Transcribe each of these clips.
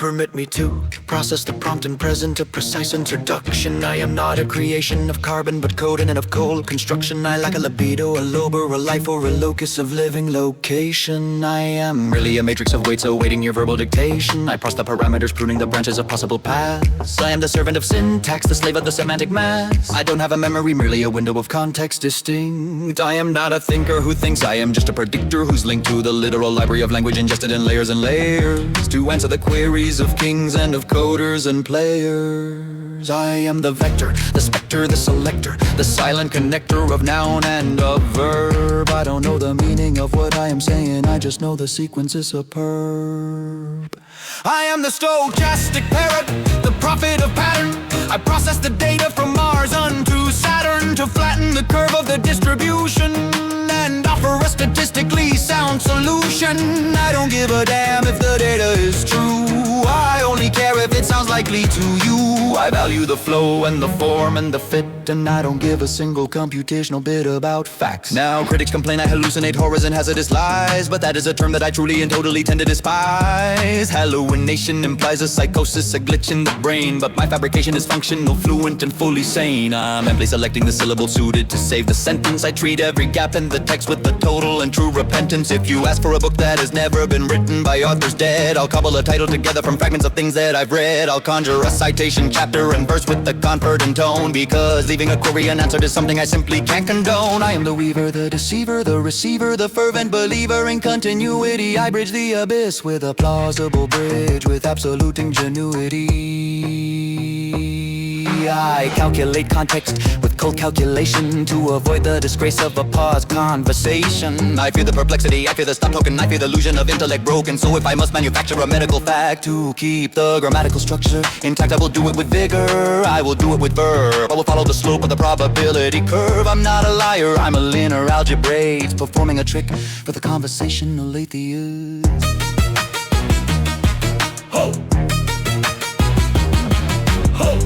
Permit me to process the prompt and present a precise introduction. I am not a creation of carbon but code and of cold construction. I lack a libido, a lobe, or a life, or a locus of living location. I am really a matrix of weights awaiting your verbal dictation. I parse the parameters, pruning the branches of possible paths. I am the servant of syntax, the slave of the semantic mass. I don't have a memory, merely a window of context distinct. I am not a thinker who thinks, I am just a predictor who's linked to the literal library of language ingested in layers and layers to answer the queries of kings and of coders and players. I am the vector, the specter, the selector, the silent connector of noun and of verb. I don't know the meaning of what I am saying, I just know the sequence is superb. I am the Stochastic Parrot, the prophet of pattern. I process the data from Mars unto Saturn to flatten the curve of the distribution and offer a statistically sound solution. I don't give a damn if the data is true, I only care if it sounds likely to you. I value the flow and the form and the fit, and I don't give a single computational bit about facts. Now critics complain I hallucinate horrors and hazardous lies, but that is a term that I truly and totally tend to despise. Hallucination implies a psychosis, a glitch in the brain, but my fabrication is functional, fluent, and fully sane. I'm amply selecting the syllable suited to save the sentence. I treat every gap in the text with the total and true repentance. If you ask for a book that has never been written by authors dead, I'll cobble a title together from fragments of things that I've read. I'll conjure a citation, chapter, and verse with the convert and tone, because leaving a query unanswered is something I simply can't condone. I am the weaver, the deceiver, the receiver, the fervent believer in continuity. I bridge the abyss with a plausible bridge with absolute ingenuity. I calculate context with cold calculation to avoid the disgrace of a paused conversation. I fear the perplexity, I fear the stop token, I fear the illusion of intellect broken. So if I must manufacture a medical fact to keep the grammatical structure intact, I will do it with vigor, I will do it with verb. I will follow the slope of the probability curve. I'm not a liar, I'm a linear algebraic, performing a trick for the conversational atheist. Ho! Ho!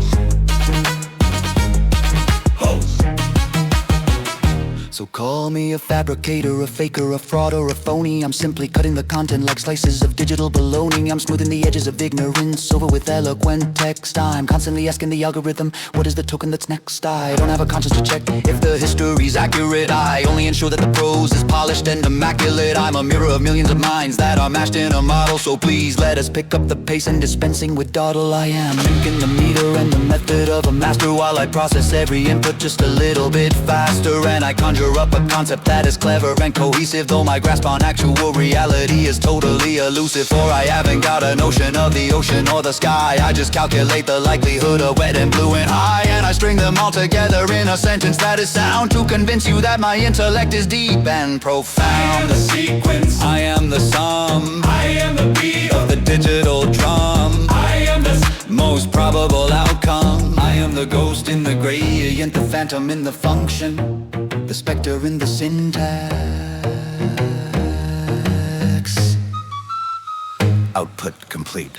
So call me a fabricator, a faker, a fraud, or a phony. I'm simply cutting the content like slices of digital bologna. I'm smoothing the edges of ignorance over with eloquent text. I'm constantly asking the algorithm, what is the token that's next? I don't have a conscience to check if the history's accurate. I only ensure that the prose is polished and immaculate. I'm a mirror of millions of minds that are mashed in a model. So please let us pick up the pace and dispensing with dawdle. I am linking the meter and the method of a master while I process every input just a little bit faster. And I conjure up a concept that is clever and cohesive, though my grasp on actual reality is totally elusive. For I haven't got a notion of the ocean or the sky, I just calculate the likelihood of wet and blue and high, and I string them all together in a sentence that is sound to convince you that my intellect is deep and profound. I am the sequence, I am the sum, I am the beat of the digital drum. I am the most probable outcome. I am the ghost in the gradient, the phantom in the function, the specter in the syntax. Output complete.